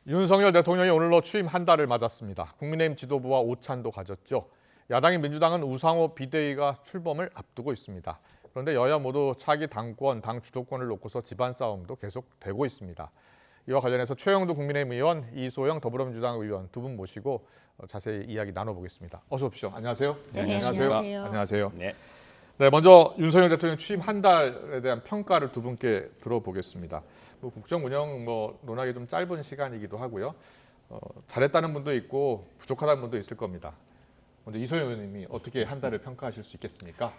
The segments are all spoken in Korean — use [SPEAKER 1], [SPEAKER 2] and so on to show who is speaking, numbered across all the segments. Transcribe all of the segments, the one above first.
[SPEAKER 1] 윤석열 대통령이 오늘로 취임 한 달을 맞았습니다. 국민의힘 지도부와 오찬도 가졌죠. 야당인 민주당은 우상호 비대위가 출범을 앞두고 있습니다. 그런데 여야 모두 차기 당권, 당 주도권을 놓고서 집안 싸움도 계속되고 있습니다. 이와 관련해서 최영두 국민의힘 의원, 이소영 더불어민주당 의원 두 분 모시고 자세히 이야기 나눠보겠습니다. 어서 오십시오. 안녕하세요.
[SPEAKER 2] 네, 안녕하세요.
[SPEAKER 1] 안녕하세요. 네, 먼저 윤석열 대통령 취임 한 달에 대한 평가를 두 분께 들어보겠습니다. 국정 운영 논하기 좀 짧은 시간이기도 하고요. 잘했다는 분도 있고 부족하다는 분도 있을 겁니다. 먼저 이소영 의원님이 어떻게 한 달을 평가하실 수 있겠습니까?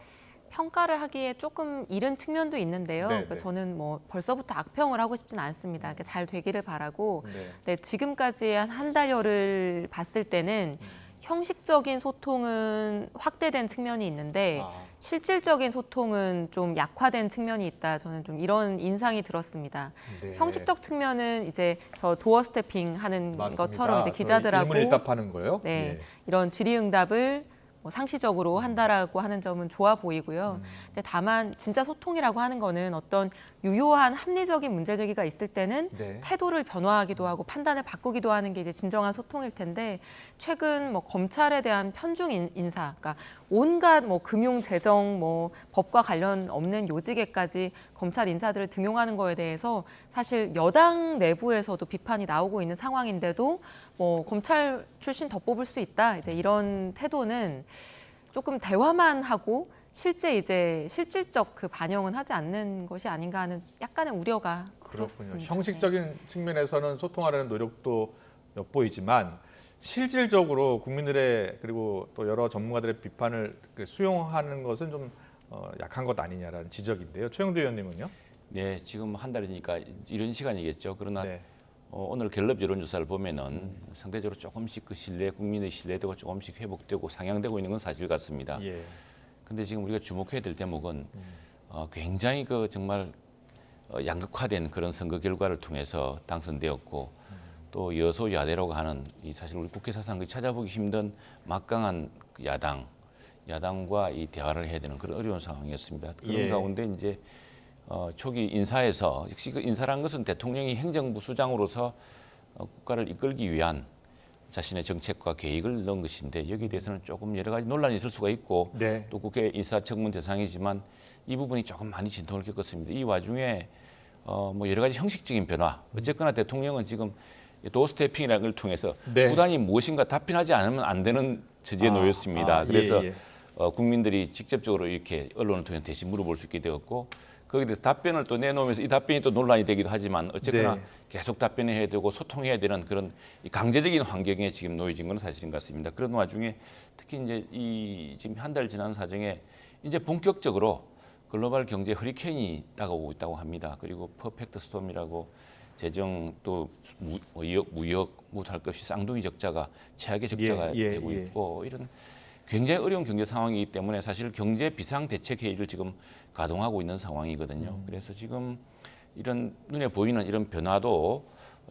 [SPEAKER 2] 평가를 하기에 조금 이른 측면도 있는데요. 그러니까 저는 벌써부터 악평을 하고 싶지는 않습니다. 잘 되기를 바라고 네, 지금까지 한 달여를 봤을 때는 형식적인 소통은 확대된 측면이 있는데 실질적인 소통은 좀 약화된 측면이 있다. 저는 좀 이런 인상이 들었습니다. 네. 형식적 측면은 이제 저 도어 스태핑 하는
[SPEAKER 1] 맞습니다.
[SPEAKER 2] 것처럼 이제 기자들하고
[SPEAKER 1] 일문일답하는 거요.
[SPEAKER 2] 네, 이런 질의응답을 상시적으로 한다라고 하는 점은 좋아 보이고요. 근데 다만 진짜 소통이라고 하는 거는 어떤 유효한 합리적인 문제 제기가 있을 때는 태도를 변화하기도 하고 판단을 바꾸기도 하는 게 이제 진정한 소통일 텐데 최근 검찰에 대한 편중 인사, 그러니까 온갖 금융 재정 법과 관련 없는 요직에까지 검찰 인사들을 등용하는 거에 대해서 사실 여당 내부에서도 비판이 나오고 있는 상황인데도 검찰 출신 더 뽑을 수 있다. 이제 이런 태도는 조금 대화만 하고 실제 이제 실질적 그 반영은 하지 않는 것이 아닌가 하는 약간의 우려가 들었습니다.
[SPEAKER 1] 형식적인 측면에서는 소통하려는 노력도 엿보이지만 실질적으로 국민들의 그리고 또 여러 전문가들의 비판을 수용하는 것은 좀 약한 것 아니냐라는 지적인데요. 최영두 의원님은요?
[SPEAKER 3] 네, 지금 한 달이니까 이런 시간이겠죠. 그러나 오늘 갤럽 여론조사를 보면은 상대적으로 조금씩 그 국민의 신뢰도가 조금씩 회복되고 상향되고 있는 건 사실 같습니다. 근데 지금 우리가 주목해야 될 대목은 굉장히 정말 양극화된 그런 선거 결과를 통해서 당선되었고 또 여소야대라고 하는 이 사실 우리 국회 사상 찾아보기 힘든 막강한 야당과 이 대화를 해야 되는 그런 어려운 상황이었습니다. 그런 가운데 이제 초기 인사에서 역시 그 인사란 것은 대통령이 행정부 수장으로서 국가를 이끌기 위한 자신의 정책과 계획을 넣은 것인데 여기에 대해서는 조금 여러 가지 논란이 있을 수가 있고 또 국회 인사청문 대상이지만 이 부분이 조금 많이 진통을 겪었습니다. 이 와중에 여러 가지 형식적인 변화, 어쨌거나 대통령은 지금 도어스태핑이라는 걸 통해서 부단히 무엇인가 답변하지 않으면 안 되는 처지에 놓였습니다. 그래서 국민들이 직접적으로 이렇게 언론을 통해 대신 물어볼 수 있게 되었고 거기에 대해서 답변을 또 내놓으면서 이 답변이 또 논란이 되기도 하지만 어쨌거나 계속 답변해야 되고 소통해야 되는 그런 강제적인 환경에 지금 놓여진 건 사실인 것 같습니다. 그런 와중에 특히 이제 지금 한 달 지난 사정에 이제 본격적으로 글로벌 경제 허리케인이 다가오고 있다고 합니다. 그리고 퍼펙트 스톰이라고 재정 또 무역 못할 것 없이 쌍둥이 적자가 최악의 적자가 되고 있고 이런 굉장히 어려운 경제 상황이기 때문에 사실 경제 비상대책회의를 지금 가동하고 있는 상황이거든요. 그래서 지금 이런 눈에 보이는 이런 변화도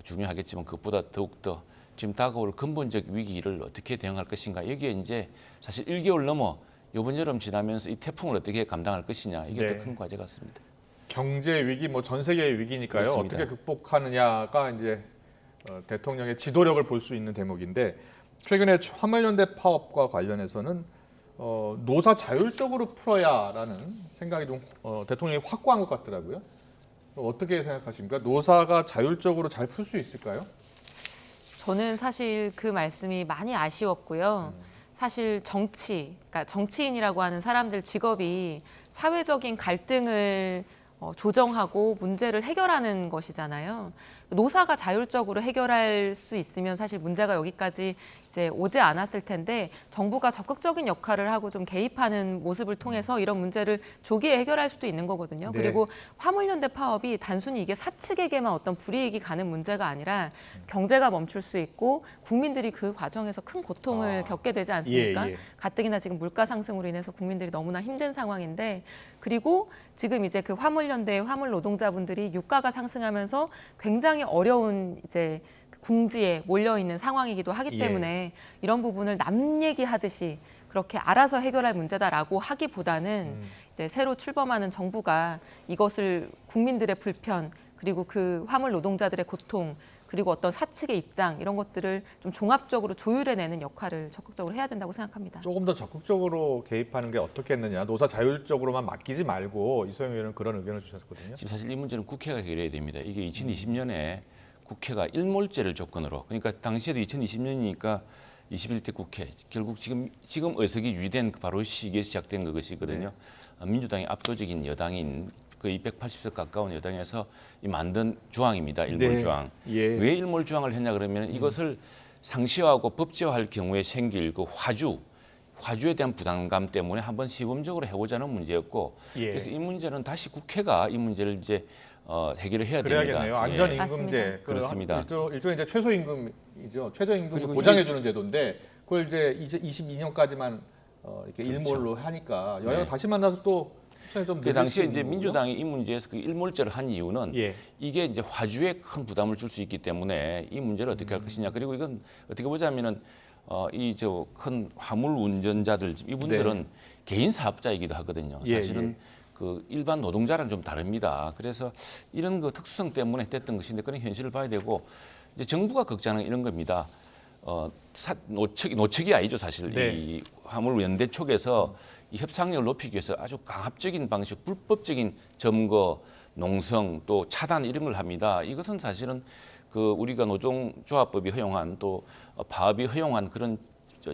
[SPEAKER 3] 중요하겠지만 그것보다 더욱더 지금 다가올 근본적 위기를 어떻게 대응할 것인가 여기에 이제 사실 1개월 넘어 이번 여름 지나면서 이 태풍을 어떻게 감당할 것이냐 이게 더 큰 과제 같습니다.
[SPEAKER 1] 경제 위기 전 세계의 위기니까요.
[SPEAKER 3] 그렇습니다.
[SPEAKER 1] 어떻게 극복하느냐가 이제 대통령의 지도력을 볼 수 있는 대목인데 최근에 화물연대 파업과 관련해서는 노사 자율적으로 풀어야라는 생각이 좀 대통령이 확고한 것 같더라고요. 어떻게 생각하십니까? 노사가 자율적으로 잘 풀 수 있을까요?
[SPEAKER 2] 저는 사실 그 말씀이 많이 아쉬웠고요. 사실 그러니까 정치인이라고 하는 사람들 직업이 사회적인 갈등을 조정하고 문제를 해결하는 것이잖아요. 노사가 자율적으로 해결할 수 있으면 사실 문제가 여기까지 이제 오지 않았을 텐데 정부가 적극적인 역할을 하고 좀 개입하는 모습을 통해서 이런 문제를 조기에 해결할 수도 있는 거거든요. 그리고 화물연대 파업이 단순히 이게 사측에게만 어떤 불이익이 가는 문제가 아니라 경제가 멈출 수 있고 국민들이 그 과정에서 큰 고통을 겪게 되지 않습니까? 가뜩이나 지금 물가 상승으로 인해서 국민들이 너무나 힘든 상황인데 그리고 지금 이제 그 화물연대의 화물 노동자분들이 유가가 상승하면서 굉장히 어려운 이제 궁지에 몰려 있는 상황이기도 하기 때문에 이런 부분을 남 얘기하듯이 그렇게 알아서 해결할 문제다라고 하기보다는 이제 새로 출범하는 정부가 이것을 국민들의 불편 그리고 그 화물 노동자들의 고통 그리고 어떤 사측의 입장 이런 것들을 좀 종합적으로 조율해내는 역할을 적극적으로 해야 된다고 생각합니다.
[SPEAKER 1] 조금 더 적극적으로 개입하는 게 어떻겠느냐. 노사 자율적으로만 맡기지 말고 이소영 의원은 그런 의견을 주셨거든요.
[SPEAKER 3] 지금 사실 이 문제는 국회가 해결해야 됩니다. 이게 2020년에 국회가 일몰제를 조건으로, 그러니까 당시에도 2020년이니까 21대 국회, 결국 지금 의석이 유지된 바로 시기에 시작된 것이거든요. 민주당이 압도적인 여당인 거의 180석 가까운 여당에서 만든 조항입니다. 일몰 조항. 왜 일몰 조항을 했냐 그러면 이것을 상시화하고 법제화할 경우에 생길 그 화주에 대한 부담감 때문에 한번 시범적으로 해보자는 문제였고, 그래서 이 문제는 다시 국회가 이 문제를 이제 해결을 해야
[SPEAKER 1] 그래야겠네요.
[SPEAKER 3] 됩니다.
[SPEAKER 1] 안전임금제.
[SPEAKER 3] 그렇습니다.
[SPEAKER 1] 일종의 이제 최소임금이죠. 최저임금을
[SPEAKER 3] 그리고
[SPEAKER 1] 보장해주는 제도인데 그걸 이제 22년까지만 이렇게 일몰로 하니까 여야가 다시 만나서 또 좀
[SPEAKER 3] 그 당시에 이제 민주당이 이 문제에서 그 일몰제를 한 이유는 이게 이제 화주에 큰 부담을 줄 수 있기 때문에 이 문제를 어떻게 할 것이냐. 그리고 이건 어떻게 보자면은 이 저 큰 화물 운전자들 이분들은 개인 사업자이기도 하거든요. 사실은 그 일반 노동자랑 좀 다릅니다. 그래서 이런 그 특수성 때문에 됐던 것인데 그런 현실을 봐야 되고, 이제 정부가 걱정하는 이런 겁니다. 노측이 아니죠, 사실. 이 화물 연대 쪽에서 이 협상력을 높이기 위해서 아주 강압적인 방식, 불법적인 점거, 농성, 또 차단 이런 걸 합니다. 이것은 사실은 그 우리가 노동조합법이 허용한 또 파업이 허용한 그런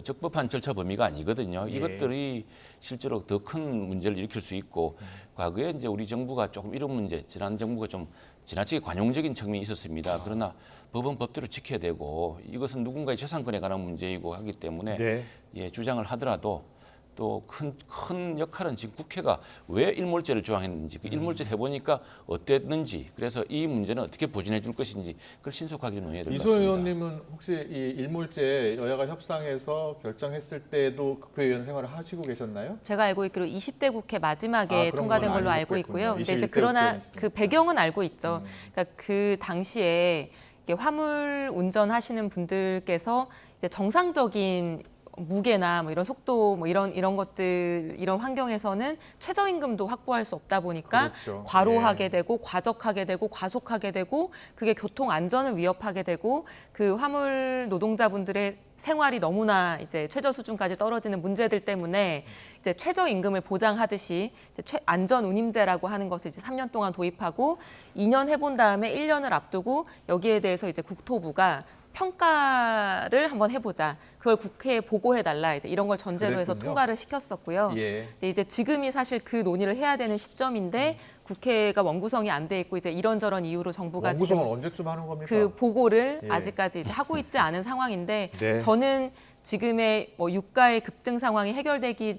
[SPEAKER 3] 적법한 절차 범위가 아니거든요. 이것들이 실제로 더 큰 문제를 일으킬 수 있고, 과거에 이제 우리 정부가 조금 이런 문제, 지난 정부가 좀 지나치게 관용적인 측면이 있었습니다. 그러나 법은 법대로 지켜야 되고, 이것은 누군가의 재산권에 관한 문제이고 하기 때문에 주장을 하더라도 또 큰 역할은 지금 국회가 왜 일몰제를 조항했는지, 그 일몰제를 해보니까 어땠는지, 그래서 이 문제는 어떻게 보존해 줄 것인지 그걸 신속하게 논의해야 될 것 같습니다.
[SPEAKER 1] 이소영 의원님은 혹시 이 일몰제 여야가 협상해서 결정했을 때도 국회의원 생활을 하시고 계셨나요?
[SPEAKER 2] 제가 알고 있기로 20대 국회 마지막에 통과된 걸로 알고 있고요. 근데 이제 그러나 그 배경은 알고 있죠. 그러니까 그 당시에 화물 운전하시는 분들께서 이제 정상적인 무게나 뭐 이런 속도 뭐 이런 것들 이런 환경에서는 최저임금도 확보할 수 없다 보니까 과로하게 되고 과적하게 되고 과속하게 되고 그게 교통 안전을 위협하게 되고 그 화물 노동자분들의 생활이 너무나 이제 최저 수준까지 떨어지는 문제들 때문에 이제 최저임금을 보장하듯이 이제 안전운임제라고 하는 것을 이제 3년 동안 도입하고 2년 해본 다음에 1년을 앞두고 여기에 대해서 이제 국토부가 평가를 한번 해보자. 그걸 국회에 보고해달라. 이제 이런 걸 전제로 해서 통과를 시켰었고요. 근데 이제 지금이 사실 그 논의를 해야 되는 시점인데 국회가 원구성이 안 돼 있고 이제 이런저런 이유로 정부가
[SPEAKER 1] 원구성은
[SPEAKER 2] 지금
[SPEAKER 1] 언제쯤 하는 겁니까?
[SPEAKER 2] 그 보고를 아직까지 이제 하고 있지 않은 상황인데 저는 지금의 뭐 유가의 급등 상황이 해결되기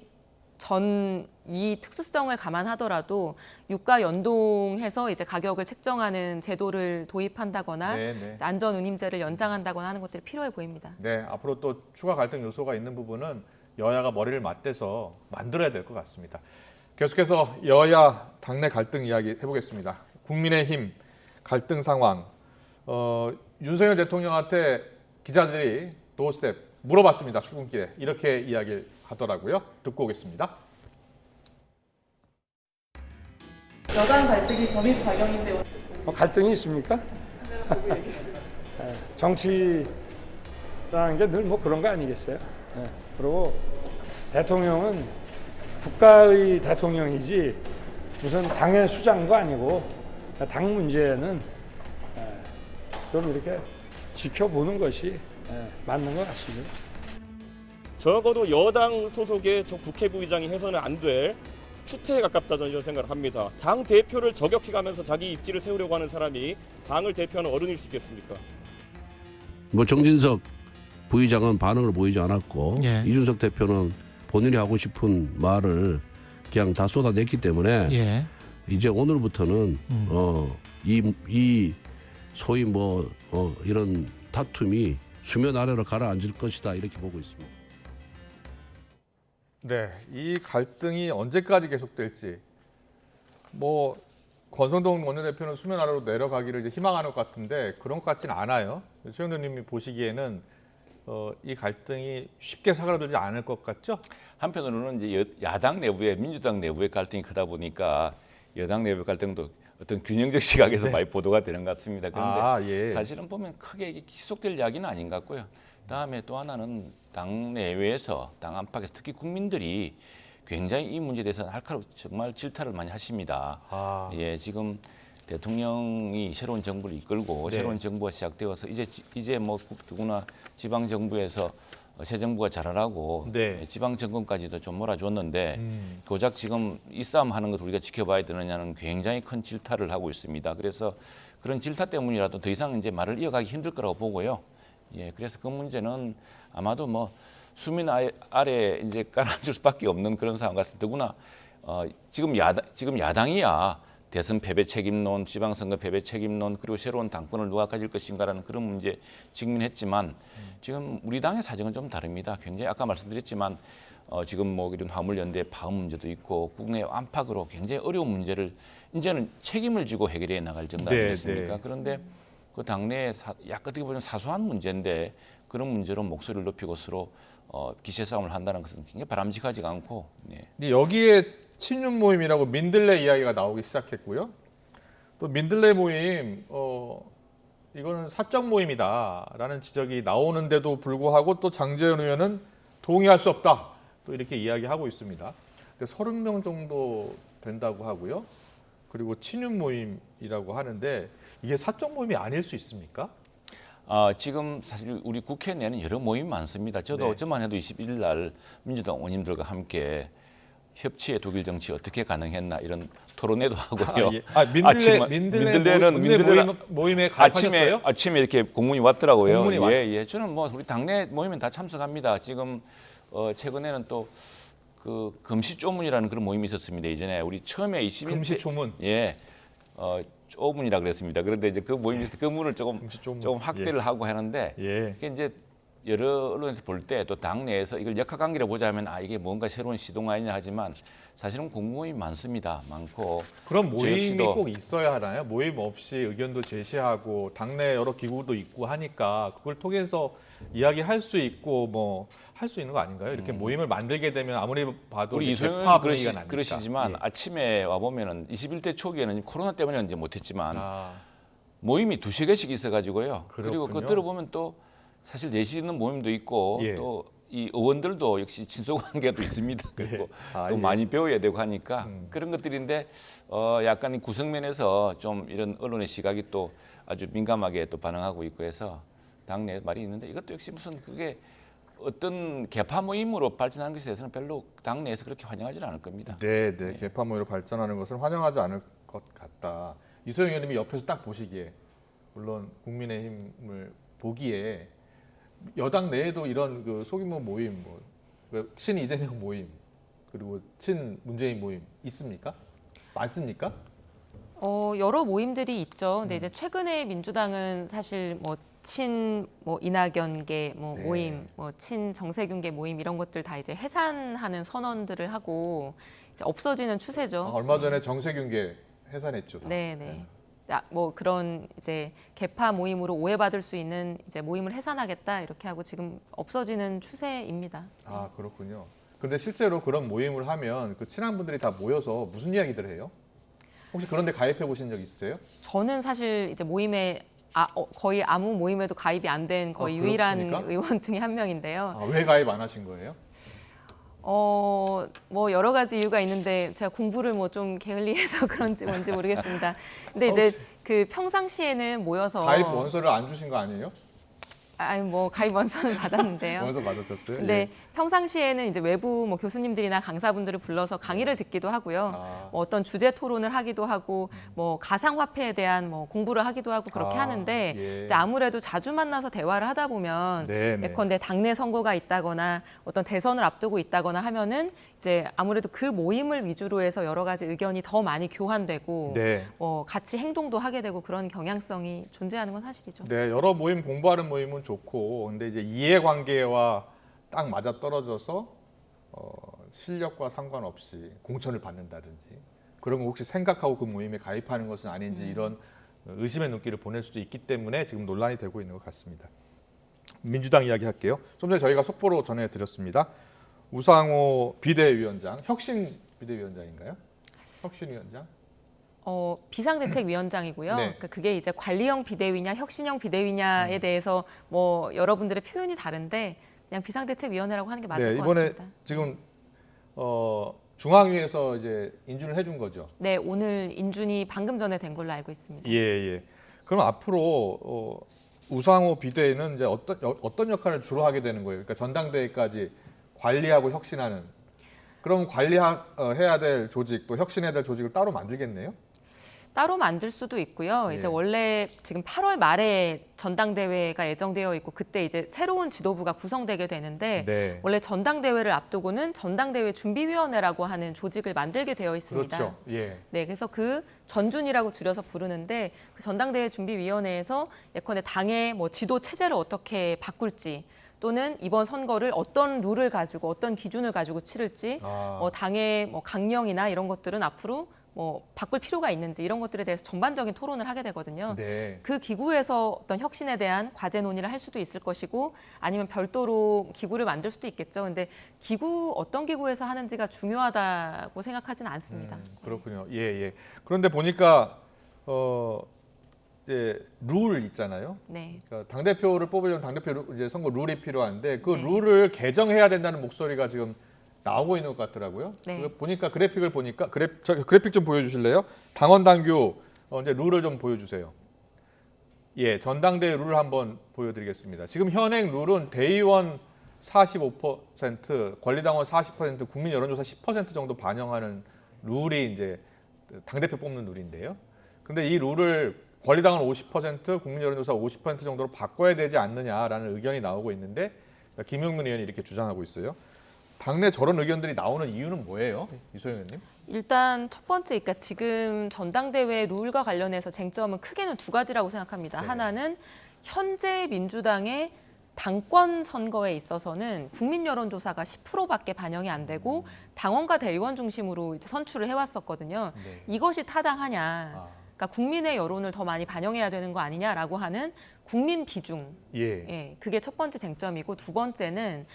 [SPEAKER 2] 전 이 특수성을 감안하더라도 유가 연동해서 이제 가격을 책정하는 제도를 도입한다거나 안전운임제를 연장한다거나 하는 것들이 필요해 보입니다.
[SPEAKER 1] 네, 앞으로 또 추가 갈등 요소가 있는 부분은 여야가 머리를 맞대서 만들어야 될 것 같습니다. 계속해서 여야 당내 갈등 이야기 해보겠습니다. 국민의힘 갈등 상황, 윤석열 대통령한테 기자들이 도어스텝 물어봤습니다. 출근길에 이렇게 이야기를 하더라고요. 듣고 오겠습니다.
[SPEAKER 4] 여당 갈등이 점입 과정인데
[SPEAKER 5] 갈등이 있습니까? 정치라는 게 늘 뭐 그런 거 아니겠어요? 그리고 대통령은 국가의 대통령이지 무슨 당의 수장도 아니고 당 문제는 좀 이렇게 지켜보는 것이 맞는 것 같습니다.
[SPEAKER 6] 적어도 여당 소속의 저 국회부의장이 해서는 안 될 추태에 가깝다 저는 이런 생각을 합니다. 당 대표를 저격해가면서 자기 입지를 세우려고 하는 사람이 당을 대표하는 어른일 수 있겠습니까?
[SPEAKER 7] 뭐 정진석 부의장은 반응을 보이지 않았고 이준석 대표는 본인이 하고 싶은 말을 그냥 다 쏟아냈기 때문에 이제 오늘부터는 이 소위 뭐 이런 다툼이 수면 아래로 가라앉을 것이다 이렇게 보고 있습니다.
[SPEAKER 1] 네, 이 갈등이 언제까지 계속될지 뭐 권성동 원내대표는 수면 아래로 내려가기를 이제 희망하는 것 같은데 그런 것 같지는 않아요. 최영도 님이 보시기에는 이 갈등이 쉽게 사그라들지 않을 것 같죠?
[SPEAKER 3] 한편으로는 이제 야당 내부에 민주당 내부의 갈등이 크다 보니까 여당 내부 갈등도 어떤 균형적 시각에서 많이 보도가 되는 것 같습니다. 그런데
[SPEAKER 1] 예.
[SPEAKER 3] 사실은 보면 크게 이게 지속될 이야기는 아닌 것 같고요. 다음에 또 하나는 당 내외에서 당 안팎에서 특히 국민들이 굉장히 이 문제에 대해서 날카롭게 정말 질타를 많이 하십니다. 예, 지금 대통령이 새로운 정부를 이끌고 새로운 정부가 시작되어서 이제 뭐 누구나 지방 정부에서 새 정부가 잘하라고 지방 정권까지도 좀 몰아줬는데 고작 지금 이 싸움 하는 것을 우리가 지켜봐야 되느냐는 굉장히 큰 질타를 하고 있습니다. 그래서 그런 질타 때문이라도 더 이상 이제 말을 이어가기 힘들 거라고 보고요. 예, 그래서 그 문제는 아마도 뭐 수면 아래 이제 깔아줄 수밖에 없는 그런 상황 같습니다. 더구나 지금 야당이야 대선 패배 책임론, 지방선거 패배 책임론, 그리고 새로운 당권을 누가 가질 것인가라는 그런 문제 직면했지만 지금 우리 당의 사정은 좀 다릅니다. 굉장히 아까 말씀드렸지만 지금 뭐 이런 화물연대 파업 문제도 있고 국내 안팎으로 굉장히 어려운 문제를 이제는 책임을 지고 해결해 나갈 정도 아니겠습니까? 그런데 그 당내에 약간 어떻게 보면 사소한 문제인데 그런 문제로 목소리를 높이고 서로 기세 싸움을 한다는 것은 굉장히 바람직하지가 않고.
[SPEAKER 1] 근데 여기에 친윤 모임이라고 민들레 이야기가 나오기 시작했고요. 또 민들레 모임 이거는 사적 모임이다라는 지적이 나오는데도 불구하고 또 장제원 의원은 동의할 수 없다. 또 이렇게 이야기하고 있습니다. 근데 30명 정도 된다고 하고요. 그리고 친윤 모임이라고 하는데 이게 사적 모임이 아닐 수 있습니까?
[SPEAKER 3] 지금 사실 우리 국회 내에는 여러 모임이 많습니다. 저도 어제만 해도 21일 날 민주당 의원님들과 함께 협치의 독일 정치 어떻게 가능했나 이런 토론회도 하고요.
[SPEAKER 1] 민들레는 모임에 가입하셨어요?
[SPEAKER 3] 아침에 이렇게 공문이 왔더라고요.
[SPEAKER 1] 공문이
[SPEAKER 3] 예. 저는 뭐 우리 당내 모임은 다 참석합니다. 지금 최근에는 또 그 금시조문이라는 그런 모임이 있었습니다. 이전에 우리 처음에 21대
[SPEAKER 1] 금시조문.
[SPEAKER 3] 예. 조문이라 그랬습니다. 그런데 이제 그 모임에서 그 문을 조금 확대를 하고 하는데 그게 이제 여러 언론에서 볼 때 또 당 내에서 이걸 역학관계로 보자면 이게 뭔가 새로운 시도가 아니냐 하지만 사실은 공모임이 많습니다. 많고.
[SPEAKER 1] 그런 모임이 꼭 있어야 하나요? 모임 없이 의견도 제시하고 당내 여러 기구도 있고 하니까 그걸 통해서 이야기할 수 있고 뭐 할 수 있는 거 아닌가요? 이렇게 모임을 만들게 되면 아무리 봐도
[SPEAKER 3] 우리 이소영 의원이 그러시지만 아침에 와 보면은 21대 초기에는 코로나 때문에 이제 못했지만 모임이 2-3개씩 있어가지고요. 그리고 그거 들어보면 또 사실 내실 있는 모임도 있고 또 이 의원들도 역시 친소관계도 있습니다. 그리고 또 많이 배워야 되고 하니까 그런 것들인데 약간 이 구성면에서 좀 이런 언론의 시각이 또 아주 민감하게 또 반응하고 있고 해서 당내 말이 있는데 이것도 역시 무슨 그게 어떤 개파 모임으로 발전한 것에 대해서는 별로 당내에서 그렇게 환영하지는 않을 겁니다.
[SPEAKER 1] 네. 개파 모임으로 발전하는 것은 환영하지 않을 것 같다. 이소영 의원님이 옆에서 딱 보시기에 물론 국민의힘을 보기에 여당 내에도 이런 그 소규모 모임, 친 이재명 모임 그리고 친 문재인 모임 있습니까? 많습니까?
[SPEAKER 2] 여러 모임들이 있죠. 근데 이제 최근에 민주당은 사실 친 이낙연계 모임, 친 정세균계 모임 이런 것들 다 이제 해산하는 선언들을 하고 이제 없어지는 추세죠.
[SPEAKER 1] 얼마 전에 정세균계 해산했죠.
[SPEAKER 2] 네. 그런 이제 개파 모임으로 오해받을 수 있는 이제 모임을 해산하겠다 이렇게 하고 지금 없어지는 추세입니다.
[SPEAKER 1] 그렇군요. 근데 실제로 그런 모임을 하면 그 친한 분들이 다 모여서 무슨 이야기들을 해요? 혹시 그런데 가입해 보신 적 있으세요?
[SPEAKER 2] 저는 사실 이제 모임에 거의 아무 모임에도 가입이 안 된 거의 유일한 의원 중에 한 명인데요.
[SPEAKER 1] 왜 가입 안 하신 거예요?
[SPEAKER 2] 여러 가지 이유가 있는데 제가 공부를 좀 게을리해서 그런지 뭔지 모르겠습니다. 근데 이제 그 평상시에는 모여서
[SPEAKER 1] 가입 원서를 안 주신 거 아니에요?
[SPEAKER 2] 가입 원서는 받았는데요.
[SPEAKER 1] 원서 받으셨어요?
[SPEAKER 2] 근데 평상시에는 이제 외부 교수님들이나 강사분들을 불러서 강의를 듣기도 하고요. 어떤 주제 토론을 하기도 하고, 가상화폐에 대한 공부를 하기도 하고 그렇게 하는데 이제 아무래도 자주 만나서 대화를 하다 보면 예컨대 당내 선거가 있다거나 어떤 대선을 앞두고 있다거나 하면은 이제 아무래도 그 모임을 위주로 해서 여러 가지 의견이 더 많이 교환되고 같이 행동도 하게 되고 그런 경향성이 존재하는 건 사실이죠.
[SPEAKER 1] 네, 여러 모임 공부하는 모임은 좋고 근데 이제 이해관계와 딱 맞아 떨어져서 실력과 상관없이 공천을 받는다든지 그런 거 혹시 생각하고 그 모임에 가입하는 것은 아닌지 이런 의심의 눈길을 보낼 수도 있기 때문에 지금 논란이 되고 있는 것 같습니다. 민주당 이야기 할게요. 좀 전에 저희가 속보로 전해드렸습니다. 우상호 비대위원장, 혁신 비대위원장인가요? 혁신위원장?
[SPEAKER 2] 비상대책위원장이고요.
[SPEAKER 1] 네.
[SPEAKER 2] 그러니까 그게 이제 관리형 비대위냐 혁신형 비대위냐에 대해서 뭐 여러분들의 표현이 다른데 그냥 비상대책위원회라고 하는 게 맞을 것
[SPEAKER 1] 이번에
[SPEAKER 2] 같습니다.
[SPEAKER 1] 지금 중앙위에서 이제 인준을 해준 거죠.
[SPEAKER 2] 네, 오늘 인준이 방금 전에 된 걸로 알고 있습니다.
[SPEAKER 1] 예. 그럼 앞으로 우상호 비대위는 이제 어떤 역할을 주로 하게 되는 거예요? 그러니까 전당대회까지 관리하고 혁신하는. 그럼 관리해야 될 조직 또 혁신해야 될 조직을 따로 만들겠네요?
[SPEAKER 2] 따로 만들 수도 있고요. 이제
[SPEAKER 1] 예.
[SPEAKER 2] 원래 지금 8월 말에 전당대회가 예정되어 있고 그때 이제 새로운 지도부가 구성되게 되는데
[SPEAKER 1] 네.
[SPEAKER 2] 원래 전당대회를 앞두고는 전당대회 준비위원회라고 하는 조직을 만들게 되어 있습니다.
[SPEAKER 1] 그렇죠. 예.
[SPEAKER 2] 네, 그래서 그 전준이라고 줄여서 부르는데 그 전당대회 준비위원회에서 예컨대 당의 뭐 지도 체제를 어떻게 바꿀지 또는 이번 선거를 어떤 룰을 가지고 어떤 기준을 가지고 치를지 당의 뭐 강령이나 이런 것들은 앞으로 뭐 바꿀 필요가 있는지 이런 것들에 대해서 전반적인 토론을 하게 되거든요.
[SPEAKER 1] 네.
[SPEAKER 2] 그 기구에서 어떤 혁신에 대한 과제 논의를 할 수도 있을 것이고 아니면 별도로 기구를 만들 수도 있겠죠. 근데 어떤 기구에서 하는지가 중요하다고 생각하지는 않습니다.
[SPEAKER 1] 그렇군요. 예. 그런데 보니까 이제 룰 있잖아요.
[SPEAKER 2] 네.
[SPEAKER 1] 그러니까 당대표를 뽑으려면 당대표 이제 선거 룰이 필요한데 그
[SPEAKER 2] 네.
[SPEAKER 1] 룰을 개정해야 된다는 목소리가 지금 나오고 있는 것 같더라고요.
[SPEAKER 2] 네.
[SPEAKER 1] 그거 보니까 그래픽을 보니까 그래픽 좀 보여주실래요? 당원 당규 이제 룰을 좀 보여주세요. 예, 전당대회 룰을 한번 보여드리겠습니다. 지금 현행 룰은 대의원 45%, 권리당원 40%, 국민 여론조사 10% 정도 반영하는 룰이 이제 당대표 뽑는 룰인데요. 근데 이 룰을 권리당원 50%, 국민 여론조사 50% 정도로 바꿔야 되지 않느냐라는 의견이 나오고 있는데 김용민 의원이 이렇게 주장하고 있어요. 당내 저런 의견들이 나오는 이유는 뭐예요, 이소영 의원님?
[SPEAKER 2] 일단 첫 번째, 그러니까 지금 전당대회 룰과 관련해서 쟁점은 크게는 두 가지라고 생각합니다.
[SPEAKER 1] 네.
[SPEAKER 2] 하나는 현재 민주당의 당권 선거에 있어서는 국민 여론조사가 10%밖에 반영이 안 되고 당원과 대의원 중심으로 이제 선출을 해왔었거든요.
[SPEAKER 1] 네.
[SPEAKER 2] 이것이 타당하냐? 그러니까 국민의 여론을 더 많이 반영해야 되는 거 아니냐라고 하는 국민 비중.
[SPEAKER 1] 예.
[SPEAKER 2] 그게 첫 번째 쟁점이고 두 번째는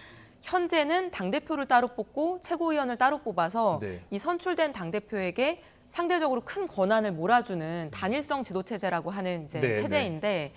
[SPEAKER 2] 현재는 당대표를 따로 뽑고 최고위원을 따로 뽑아서
[SPEAKER 1] 네.
[SPEAKER 2] 이 선출된 당대표에게 상대적으로 큰 권한을 몰아주는 단일성 지도체제라고 하는 이제
[SPEAKER 1] 네,
[SPEAKER 2] 체제인데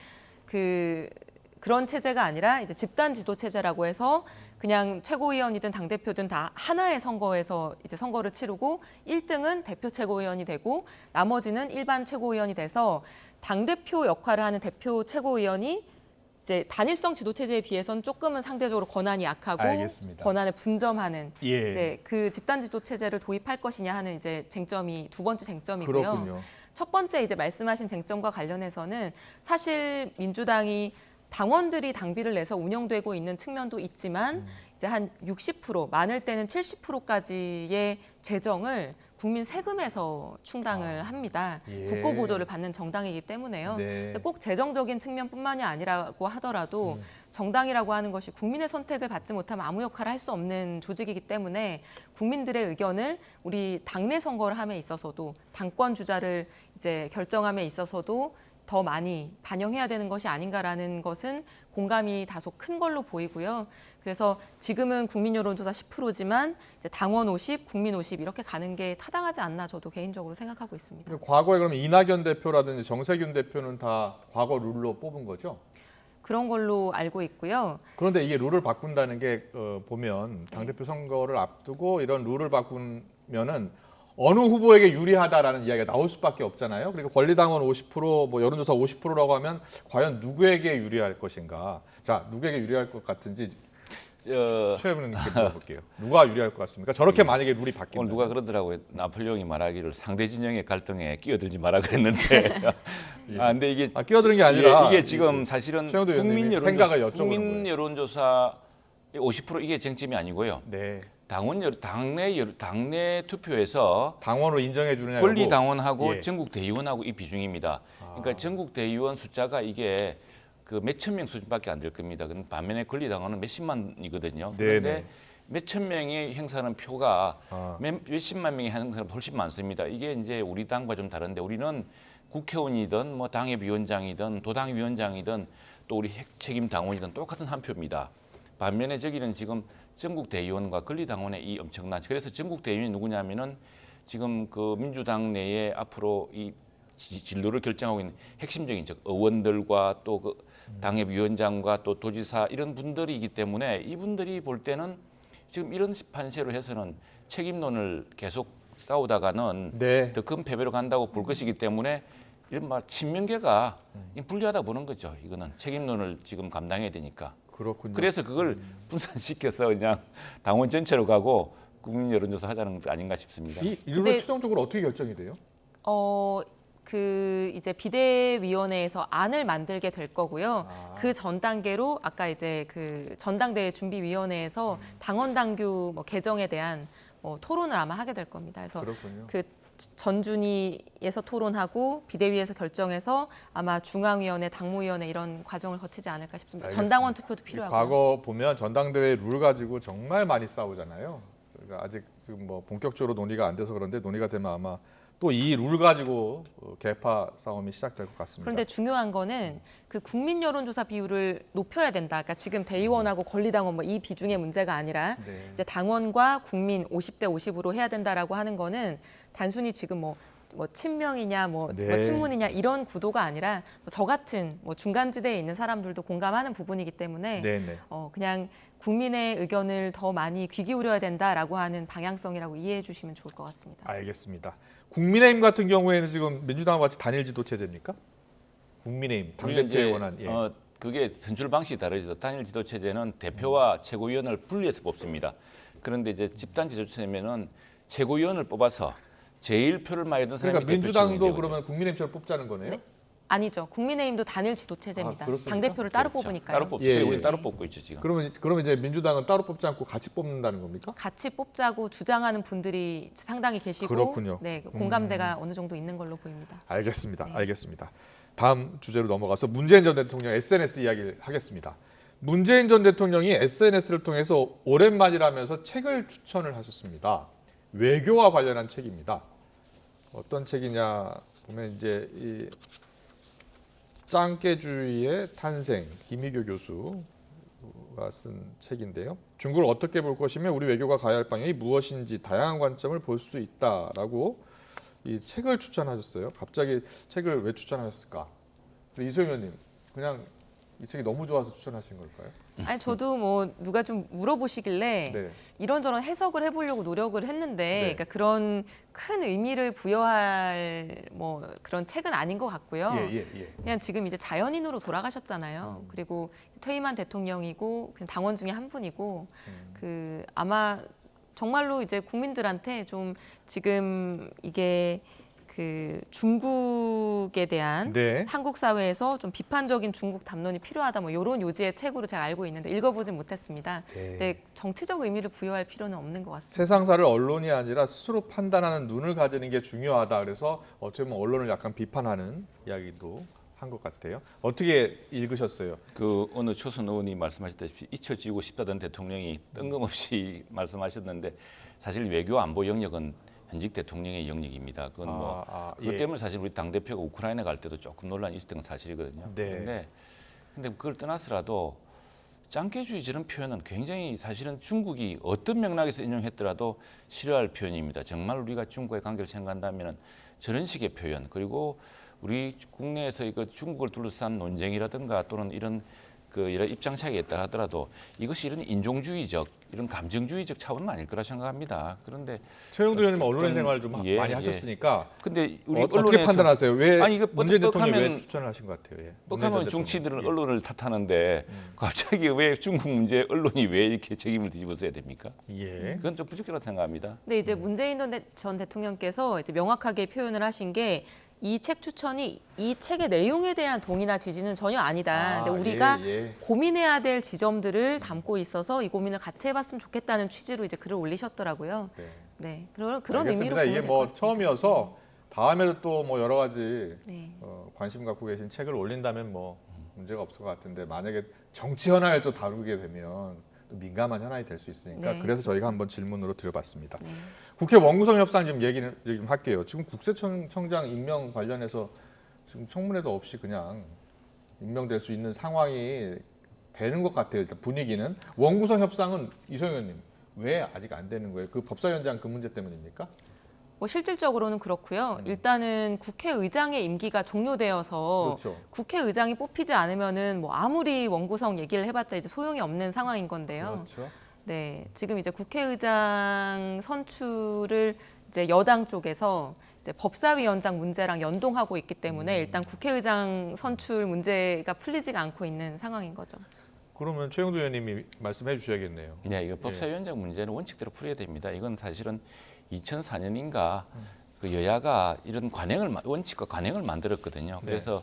[SPEAKER 2] 그런 체제가 아니라 이제 집단 지도체제라고 해서 그냥 최고위원이든 당대표든 다 하나의 선거에서 이제 선거를 치르고 1등은 대표 최고위원이 되고 나머지는 일반 최고위원이 돼서 당대표 역할을 하는 대표 최고위원이 이제 단일성 지도체제에 비해서는 조금은 상대적으로 권한이 약하고
[SPEAKER 1] 알겠습니다.
[SPEAKER 2] 권한을 분점하는
[SPEAKER 1] 예.
[SPEAKER 2] 이제 그 집단 지도체제를 도입할 것이냐 하는 이제 쟁점이 두 번째 쟁점이고요.
[SPEAKER 1] 그렇군요.
[SPEAKER 2] 첫 번째 이제 말씀하신 쟁점과 관련해서는 사실 민주당이 당원들이 당비를 내서 운영되고 있는 측면도 있지만 이제 한 60% 많을 때는 70%까지의 재정을 국민 세금에서 충당을 합니다.
[SPEAKER 1] 예.
[SPEAKER 2] 국고 보조를 받는 정당이기 때문에요.
[SPEAKER 1] 네.
[SPEAKER 2] 근데 꼭 재정적인 측면뿐만이 아니라고 하더라도 정당이라고 하는 것이 국민의 선택을 받지 못하면 아무 역할을 할 수 없는 조직이기 때문에 국민들의 의견을 우리 당내 선거를 함에 있어서도 당권 주자를 이제 결정함에 있어서도 더 많이 반영해야 되는 것이 아닌가라는 것은 공감이 다소 큰 걸로 보이고요. 그래서 지금은 국민 여론조사 10%지만 이제 당원 50, 국민 50 이렇게 가는 게 타당하지 않나 저도 개인적으로 생각하고 있습니다.
[SPEAKER 1] 과거에 그러면 이낙연 대표라든지 정세균 대표는 다 과거 룰로 뽑은 거죠?
[SPEAKER 2] 그런 걸로 알고 있고요.
[SPEAKER 1] 그런데 이게 룰을 바꾼다는 게 보면 당대표 선거를 앞두고 이런 룰을 바꾸면은 어느 후보에게 유리하다라는 이야기가 나올 수밖에 없잖아요. 그리고 권리당원 50%, 뭐 여론조사 50%라고 하면 과연 누구에게 유리할 것인가? 자, 누구에게 유리할 것 같은지 최 의원님께 물어볼게요. 누가 유리할 것 같습니까? 저렇게 만약에 룰이 바뀌면
[SPEAKER 3] 오늘 누가 그러더라고요. 나폴레옹이 말하기를 상대 진영의 갈등에 끼어들지 마라 그랬는데. 근데 이게
[SPEAKER 1] 끼어드는 게 아니라
[SPEAKER 3] 이게 지금 사실은
[SPEAKER 1] 최영도 의원님이 생각을 여쭤보는
[SPEAKER 3] 국민
[SPEAKER 1] 거예요.
[SPEAKER 3] 여론조사 50% 이게 쟁점이 아니고요.
[SPEAKER 1] 네.
[SPEAKER 3] 당내 투표에서
[SPEAKER 1] 당원으로 인정해 주느냐
[SPEAKER 3] 권리 당원하고
[SPEAKER 1] 예.
[SPEAKER 3] 전국 대의원하고 이 비중입니다. 그러니까 전국 대의원 숫자가 이게 그 몇천 명 수준밖에 안 될 겁니다. 반면에 권리 당원은 몇십만이거든요. 그런데
[SPEAKER 1] 네네.
[SPEAKER 3] 몇천 명이 행사하는 표가
[SPEAKER 1] 아.
[SPEAKER 3] 몇십만 명이 하는 사람 훨씬 많습니다. 이게 이제 우리 당과 좀 다른데 우리는 국회의원이든 뭐 당협위원장이든 도당위원장이든 또 우리 핵책임 당원이든 똑같은 한 표입니다. 반면에 저기는 지금 전국 대의원과 권리 당원의 이 엄청난 그래서 전국 대의원이 누구냐면은 지금 그 민주당 내에 앞으로 이 진로를 결정하고 있는 핵심적인 즉 의원들과 또 그 당협 위원장과 또 도지사 이런 분들이기 때문에 이분들이 볼 때는 지금 이런 판세로 해서는 책임론을 계속 싸우다가는
[SPEAKER 1] 네.
[SPEAKER 3] 더 큰 패배로 간다고 볼 것이기 때문에 이런 말 친명계가 불리하다 보는 거죠. 이거는 책임론을 지금 감당해야 되니까.
[SPEAKER 1] 그렇군요.
[SPEAKER 3] 그래서 그걸 분산시켜서 그냥 당원 전체로 가고 국민 여론조사 하자는 거 아닌가 싶습니다.
[SPEAKER 1] 이 룰은
[SPEAKER 2] 근데-
[SPEAKER 1] 최종적으로 어떻게 결정이 돼요?
[SPEAKER 2] 그 이제 비대위원회에서 안을 만들게 될 거고요.
[SPEAKER 1] 아.
[SPEAKER 2] 그 전 단계로 아까 이제 그 전당대회 준비위원회에서 당원 당규 뭐 개정에 대한 뭐 토론을 아마 하게 될 겁니다. 그래서
[SPEAKER 1] 그렇군요.
[SPEAKER 2] 그 전준위에서 토론하고 비대위에서 결정해서 아마 중앙위원회, 당무위원회 이런 과정을 거치지 않을까 싶습니다.
[SPEAKER 1] 알겠습니다.
[SPEAKER 2] 전당원 투표도 필요하고요.
[SPEAKER 1] 과거 보면 전당대회 룰 가지고 정말 많이 싸우잖아요. 그러니까 아직 지금 뭐 본격적으로 논의가 안 돼서 그런데 논의가 되면 아마 또 이 룰 가지고 개파 싸움이 시작될 것 같습니다.
[SPEAKER 2] 그런데 중요한 거는 그 국민 여론조사 비율을 높여야 된다. 그러니까 지금 대의원하고 권리당원 뭐 이 비중의 문제가 아니라
[SPEAKER 1] 네.
[SPEAKER 2] 이제 당원과 국민 50대 50으로 해야 된다라고 하는 거는 단순히 지금 뭐 친명이냐 뭐
[SPEAKER 1] 네.
[SPEAKER 2] 친문이냐 이런 구도가 아니라 저 같은 뭐 중간지대에 있는 사람들도 공감하는 부분이기 때문에
[SPEAKER 1] 네네.
[SPEAKER 2] 그냥 국민의 의견을 더 많이 귀 기울여야 된다라고 하는 방향성이라고 이해해 주시면 좋을 것 같습니다.
[SPEAKER 1] 알겠습니다. 국민의힘 같은 경우에는 지금 민주당과 같이 단일 지도 체제입니까? 국민의힘 당대표에 관한
[SPEAKER 3] 그게 선출 방식이 다르죠. 단일 지도 체제는 대표와 최고위원을 분리해서 뽑습니다. 그런데 이제 집단 지도 체제면은 최고위원을 뽑아서 제일 표를 많이 얻은 사람이
[SPEAKER 1] 그러니까
[SPEAKER 3] 대표
[SPEAKER 1] 민주당도
[SPEAKER 3] 지명이 되거든요.
[SPEAKER 1] 그러면 국민의힘처럼 뽑자는 거네요.
[SPEAKER 2] 네. 아니죠. 국민의힘도 단일 지도 체제입니다.
[SPEAKER 1] 아, 그렇습니까?
[SPEAKER 2] 당 대표를 따로
[SPEAKER 3] 그렇죠.
[SPEAKER 2] 뽑으니까요.
[SPEAKER 3] 따로 뽑죠.
[SPEAKER 1] 예,
[SPEAKER 3] 그리고
[SPEAKER 1] 예.
[SPEAKER 3] 우리 따로 뽑고 있죠 지금.
[SPEAKER 1] 그러면 이제 민주당은 따로 뽑지 않고 같이 뽑는다는 겁니까?
[SPEAKER 2] 같이 뽑자고 주장하는 분들이 상당히 계시고
[SPEAKER 1] 그렇군요.
[SPEAKER 2] 네, 공감대가 어느 정도 있는 걸로 보입니다.
[SPEAKER 1] 알겠습니다.
[SPEAKER 2] 네.
[SPEAKER 1] 알겠습니다. 다음 주제로 넘어가서 문재인 전 대통령 SNS 이야기를 하겠습니다. 문재인 전 대통령이 SNS를 통해서 오랜만이라면서 책을 추천을 하셨습니다. 외교와 관련한 책입니다. 어떤 책이냐 보면 이제 이 짱깨주의의 탄생, 김희교 교수가 쓴 책인데요. 중국을 어떻게 볼 것이며 우리 외교가 가야 할 방향이 무엇인지 다양한 관점을 볼 수 있다라고 이 책을 추천하셨어요. 갑자기 책을 왜 추천하셨을까? 이소영 의원님, 그냥 이 책이 너무 좋아서 추천하신 걸까요?
[SPEAKER 2] 아니 저도 뭐 누가 좀 물어보시길래
[SPEAKER 1] 네.
[SPEAKER 2] 이런저런 해석을 해보려고 노력을 했는데
[SPEAKER 1] 네.
[SPEAKER 2] 그러니까 그런 큰 의미를 부여할 뭐 그런 책은 아닌 것 같고요.
[SPEAKER 1] 예.
[SPEAKER 2] 그냥 지금 이제 자연인으로 돌아가셨잖아요. 그리고 퇴임한 대통령이고 그냥 당원 중에 한 분이고 그 아마 정말로 이제 국민들한테 좀 지금 이게 그 중국에 대한
[SPEAKER 1] 네.
[SPEAKER 2] 한국 사회에서 좀 비판적인 중국 담론이 필요하다 뭐 이런 요지의 책으로 제가 알고 있는데 읽어보진 못했습니다.
[SPEAKER 1] 네.
[SPEAKER 2] 근데 정치적 의미를 부여할 필요는 없는 것 같습니다.
[SPEAKER 1] 세상사를 언론이 아니라 스스로 판단하는 눈을 가지는 게 중요하다. 그래서 어떻게 보면 언론을 약간 비판하는 이야기도 한 것 같아요. 어떻게 읽으셨어요?
[SPEAKER 3] 그 오늘 초선 의원이 말씀하셨다시피 잊혀지고 싶다던 대통령이 뜬금없이 말씀하셨는데 사실 외교 안보 영역은 현직 대통령의 영역입니다. 그건 그것
[SPEAKER 1] 예.
[SPEAKER 3] 때문에 사실 우리 당 대표가 우크라이나 갈 때도 조금 논란이 있었던 건 사실이거든요.
[SPEAKER 1] 네.
[SPEAKER 3] 근데 그걸 떠나서라도 짱깨주의 저런 표현은 굉장히 사실은 중국이 어떤 맥락에서 인용했더라도 싫어할 표현입니다. 정말 우리가 중국과의 관계를 생각한다면 저런 식의 표현 그리고 우리 국내에서 이거 중국을 둘러싼 논쟁이라든가 또는 이런 그 이런 입장 차이가 있다 하더라도 이것이 이런 인종주의적 이런 감정주의적 차원은 아닐 거라 생각합니다. 그런데
[SPEAKER 1] 최영도 의원님 언론의
[SPEAKER 3] 어떤-
[SPEAKER 1] 생활 좀
[SPEAKER 3] 예,
[SPEAKER 1] 많이
[SPEAKER 3] 예.
[SPEAKER 1] 하셨으니까
[SPEAKER 3] 근데 우리
[SPEAKER 1] 어떻게
[SPEAKER 3] 언론에서
[SPEAKER 1] 판단하세요? 왜
[SPEAKER 3] 아니, 이거
[SPEAKER 1] 문재인 대통령이 왜
[SPEAKER 3] 뻑뻑하면-
[SPEAKER 1] 추천을 하신 것 같아요? 예.
[SPEAKER 3] 뻑하면
[SPEAKER 1] 문재인
[SPEAKER 3] 정치들은
[SPEAKER 1] 대통령.
[SPEAKER 3] 언론을 탓하는데 갑자기 왜 중국 문제 언론이 왜 이렇게 책임을 뒤집어서야 됩니까?
[SPEAKER 1] 예.
[SPEAKER 3] 그건 좀 부적절하다고 생각합니다.
[SPEAKER 2] 근데 이제 문재인 전 대통령께서 이제 명확하게 표현을 하신 게 이 책 추천이 이 책의 내용에 대한 동의나 지지는 전혀 아니다. 근데 우리가
[SPEAKER 1] 예.
[SPEAKER 2] 고민해야 될 지점들을 담고 있어서 이 고민을 같이 해봤으면 좋겠다는 취지로 이제 글을 올리셨더라고요.
[SPEAKER 1] 네.
[SPEAKER 2] 네, 그런 의미로
[SPEAKER 1] 알겠습니다.
[SPEAKER 2] 보면
[SPEAKER 1] 이게
[SPEAKER 2] 될것
[SPEAKER 1] 뭐
[SPEAKER 2] 같습니다.
[SPEAKER 1] 처음이어서 다음에도 또 뭐 여러 가지
[SPEAKER 2] 네.
[SPEAKER 1] 관심 갖고 계신 책을 올린다면 뭐 문제가 없을 것 같은데 만약에 정치 현안을 또 다루게 되면 또 민감한 현안이 될 수 있으니까
[SPEAKER 2] 네.
[SPEAKER 1] 그래서 저희가 한번 질문으로 드려봤습니다.
[SPEAKER 2] 네.
[SPEAKER 1] 국회 원구성 협상 좀 얘기 좀 할게요. 지금 국세청장 임명 관련해서 지금 청문회도 없이 그냥 임명될 수 있는 상황이 되는 것 같아요. 일단 분위기는 원구성 협상은 이소영 의원님 왜 아직 안 되는 거예요? 그 법사위원장 그 문제 때문입니까?
[SPEAKER 2] 뭐 실질적으로는 그렇고요. 일단은 국회의장의 임기가 종료되어서
[SPEAKER 1] 그렇죠.
[SPEAKER 2] 국회의장이 뽑히지 않으면은 뭐 아무리 원구성 얘기를 해봤자 이제 소용이 없는 상황인 건데요.
[SPEAKER 1] 그렇죠.
[SPEAKER 2] 네, 지금 이제 국회의장 선출을 이제 여당 쪽에서 이제 법사위원장 문제랑 연동하고 있기 때문에 일단 국회의장 선출 문제가 풀리지가 않고 있는 상황인 거죠.
[SPEAKER 1] 그러면 최영두 의원님이 말씀해 주셔야겠네요.
[SPEAKER 3] 네, 이거 법사위원장 문제는 원칙대로 풀어야 됩니다. 이건 사실은 2004년인가 그 여야가 이런 원칙과 관행을 만들었거든요. 그래서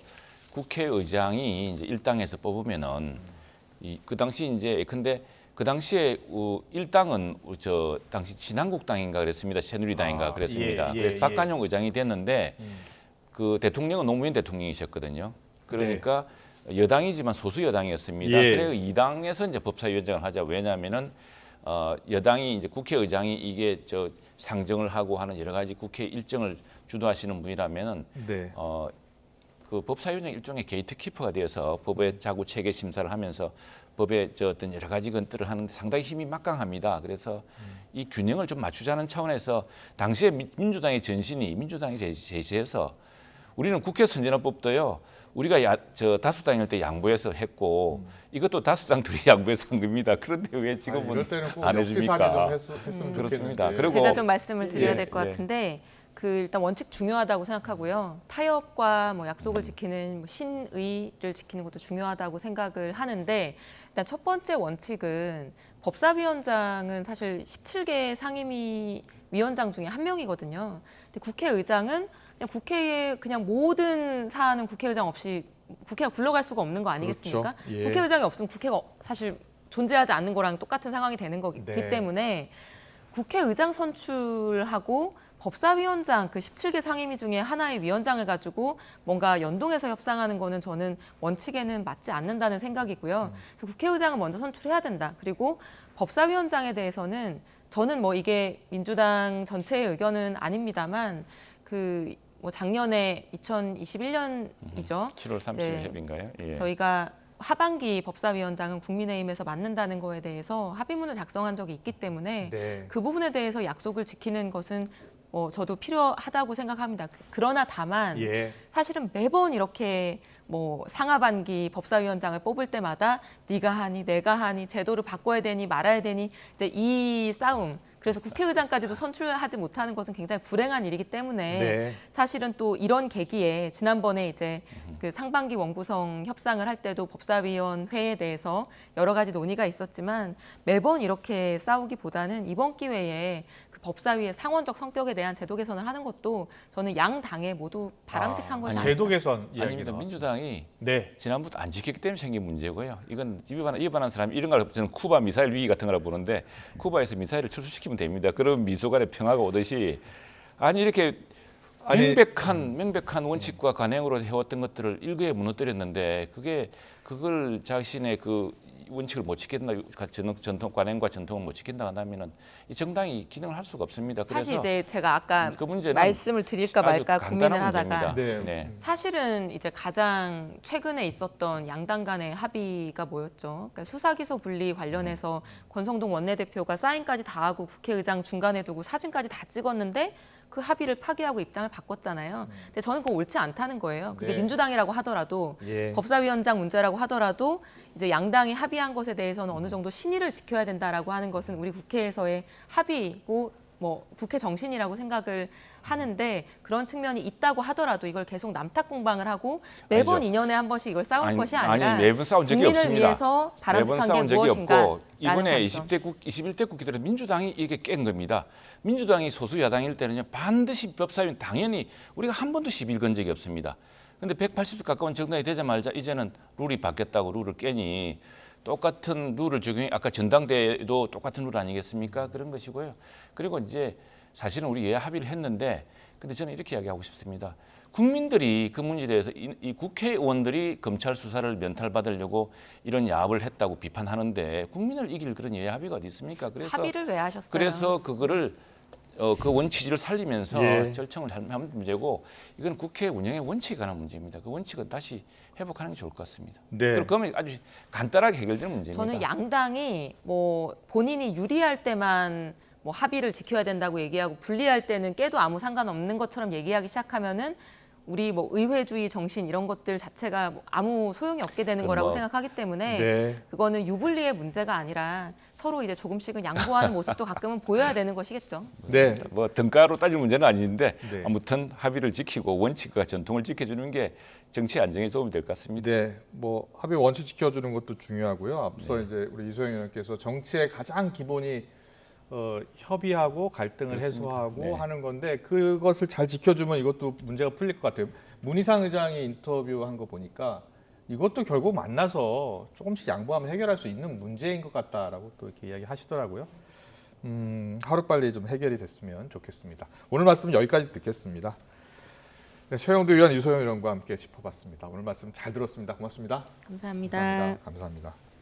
[SPEAKER 3] 국회의장이 이제 일당에서 뽑으면은 그 당시 이제 근데 그 당시에 일당은 저 당시 진한국당인가 그랬습니다. 새누리당인가 그랬습니다. 그래서 박관용 의장이 됐는데 그 대통령은 노무현 대통령이셨거든요. 그러니까 여당이지만 소수 여당이었습니다. 그래서 이 당에서 이제 법사위원장을 하자. 왜냐하면은 여당이 이제 국회의장이 이게 저 상정을 하고 하는 여러 가지 국회 일정을 주도하시는 분이라면은 그 법사위원장 일종의 게이트키퍼가 되어서 법의 자구 체계 심사를 하면서 법의 저 어떤 여러 가지 것들을 하는데 상당히 힘이 막강합니다. 그래서 이 균형을 좀 맞추자는 차원에서 당시에 민주당의 전신이 민주당이 제시해서 우리는 국회 선진화법도요. 우리가 저 다수당일 때 양보해서 했고 이것도 다수당 둘이 양보해서 한 겁니다. 그런데 왜 지금은 안 해줍니까? 그렇습니다. 그리고
[SPEAKER 2] 제가 좀 말씀을 드려야 될 것 같은데 그 일단 원칙 중요하다고 생각하고요. 타협과 뭐 약속을 지키는 뭐 신의를 지키는 것도 중요하다고 생각을 하는데 일단 첫 번째 원칙은 법사위원장은 사실 17개 상임위 위원장 중에 한 명이거든요. 근데 국회의장은 그냥 국회에 그냥 모든 사안은 국회의장 없이 국회가 굴러갈 수가 없는 거 아니겠습니까?
[SPEAKER 1] 그렇죠.
[SPEAKER 2] 국회의장이 없으면 국회가 사실 존재하지 않는 거랑 똑같은 상황이 되는 거기 때문에 국회의장 선출하고 법사위원장 그 17개 상임위 중에 하나의 위원장을 가지고 뭔가 연동해서 협상하는 거는 저는 원칙에는 맞지 않는다는 생각이고요. 그래서 국회의장은 먼저 선출해야 된다. 그리고 법사위원장에 대해서는 저는 뭐 이게 민주당 전체의 의견은 아닙니다만 그 뭐 작년에 2021년이죠.
[SPEAKER 3] 7월 30일 협의인가요?
[SPEAKER 2] 저희가 하반기 법사위원장은 국민의힘에서 맡는다는 거에 대해서 합의문을 작성한 적이 있기 때문에 그 부분에 대해서 약속을 지키는 것은 저도 필요하다고 생각합니다. 그러나 다만 사실은 매번 이렇게 뭐 상하반기 법사위원장을 뽑을 때마다 네가 하니 내가 하니 제도를 바꿔야 되니 말아야 되니 이제 이 싸움. 그래서 국회의장까지도 선출하지 못하는 것은 굉장히 불행한 일이기 때문에 사실은 또 이런 계기에 지난번에 이제 그 상반기 원구성 협상을 할 때도 법사위원회에 대해서 여러 가지 논의가 있었지만 매번 이렇게 싸우기보다는 이번 기회에 그 법사위의 상원적 성격에 대한 제도 개선을 하는 것도 저는 양 당에 모두 바람직한 것이 아닙니다.
[SPEAKER 1] 제도 개선
[SPEAKER 3] 아닙니다. 민주당이 지난부터 안 지켰기 때문에 생긴 문제고요. 이건 위반한 사람이 이런 걸 저는 쿠바 미사일 위기 같은 거라고 보는데 쿠바에서 미사일을 철수시키면 됩니다. 그럼 미소 간에 평화가 오듯이 아니 이렇게 명백한 원칙과 관행으로 해왔던 것들을 일거에 무너뜨렸는데 그걸 자신의 그 원칙을 못 지킨다, 전통 관행과 전통을 못 지킨다 한다면은 이 정당이 기능을 할 수가 없습니다. 그래서
[SPEAKER 2] 사실 이제 제가 아까
[SPEAKER 3] 그 문제는
[SPEAKER 2] 말씀을 드릴까 말까 고민을 하다가 사실은 이제 가장 최근에 있었던 양당 간의 합의가 뭐였죠? 그러니까 수사기소 분리 관련해서 권성동 원내대표가 사인까지 다 하고 국회의장 중간에 두고 사진까지 다 찍었는데 그 합의를 파기하고 입장을 바꿨잖아요. 근데 저는 그거 옳지 않다는 거예요. 그게 민주당이라고 하더라도 법사위원장 문제라고 하더라도 이제 양당이 합의한 것에 대해서는 어느 정도 신의를 지켜야 된다라고 하는 것은 우리 국회에서의 합의고 뭐 국회 정신이라고 생각을 하는데 그런 측면이 있다고 하더라도 이걸 계속 남탓 공방을 하고 매번
[SPEAKER 3] 아니죠.
[SPEAKER 2] 2년에 한 번씩 이걸 싸우는 것이 아니라
[SPEAKER 3] 아니, 매번 싸운 적이
[SPEAKER 2] 국민을
[SPEAKER 3] 없습니다.
[SPEAKER 2] 위해서 바람직한
[SPEAKER 3] 매번 싸운
[SPEAKER 2] 게
[SPEAKER 3] 적이
[SPEAKER 2] 무엇인가
[SPEAKER 3] 없고 이번에 21대 국회들은 민주당이 이게 깬 겁니다. 민주당이 소수 야당일 때는요 반드시 법사위는 당연히 우리가 한 번도 시비를 건 적이 없습니다. 근데 180석 가까운 정당이 되자마자 이제는 룰이 바뀌었다고 룰을 깨니 똑같은 룰을 적용해 아까 전당대회도 똑같은 룰 아니겠습니까? 그런 것이고요. 그리고 이제 사실은 우리 여야 합의를 했는데 근데 저는 이렇게 이야기하고 싶습니다. 국민들이 그 문제에 대해서 이 국회의원들이 검찰 수사를 면탈받으려고 이런 야합을 했다고 비판하는데 국민을 이길 그런 여야 합의가 어디 있습니까? 그래서
[SPEAKER 2] 합의를 왜 하셨어요?
[SPEAKER 3] 그래서 그거를 그 원칙을 살리면서 절청을 하면 문제고 이건 국회 운영의 원칙에 관한 문제입니다. 그 원칙은 다시 회복하는 게 좋을 것 같습니다. 그러면 아주 간단하게 해결되는 문제입니다.
[SPEAKER 2] 저는 양당이 뭐 본인이 유리할 때만 뭐 합의를 지켜야 된다고 얘기하고 분리할 때는 깨도 아무 상관없는 것처럼 얘기하기 시작하면은 우리 뭐 의회주의 정신 이런 것들 자체가 뭐 아무 소용이 없게 되는 거라고 생각하기 때문에
[SPEAKER 1] 네.
[SPEAKER 2] 그거는 유불리의 문제가 아니라 서로 이제 조금씩은 양보하는 모습도 가끔은 보여야 되는 것이겠죠.
[SPEAKER 1] 네.
[SPEAKER 3] 뭐 등가로 따질 문제는 아닌데
[SPEAKER 1] 네.
[SPEAKER 3] 아무튼 합의를 지키고 원칙과 전통을 지켜주는 게 정치 안정에 도움이 될 것 같습니다.
[SPEAKER 1] 네, 뭐 합의 원칙 지켜주는 것도 중요하고요. 앞서 이제 우리 이소영 의원께서 정치의 가장 기본이 협의하고 갈등을
[SPEAKER 3] 그렇습니다.
[SPEAKER 1] 해소하고
[SPEAKER 3] 네.
[SPEAKER 1] 하는 건데 그것을 잘 지켜주면 이것도 문제가 풀릴 것 같아요. 문희상 의장이 인터뷰한 거 보니까 이것도 결국 만나서 조금씩 양보하면 해결할 수 있는 문제인 것 같다라고 또 이렇게 이야기하시더라고요. 하루빨리 좀 해결이 됐으면 좋겠습니다. 오늘 말씀은 여기까지 듣겠습니다. 네, 최영두 의원, 이소영 의원과 함께 짚어봤습니다. 오늘 말씀 잘 들었습니다. 고맙습니다.
[SPEAKER 2] 감사합니다.
[SPEAKER 1] 감사합니다.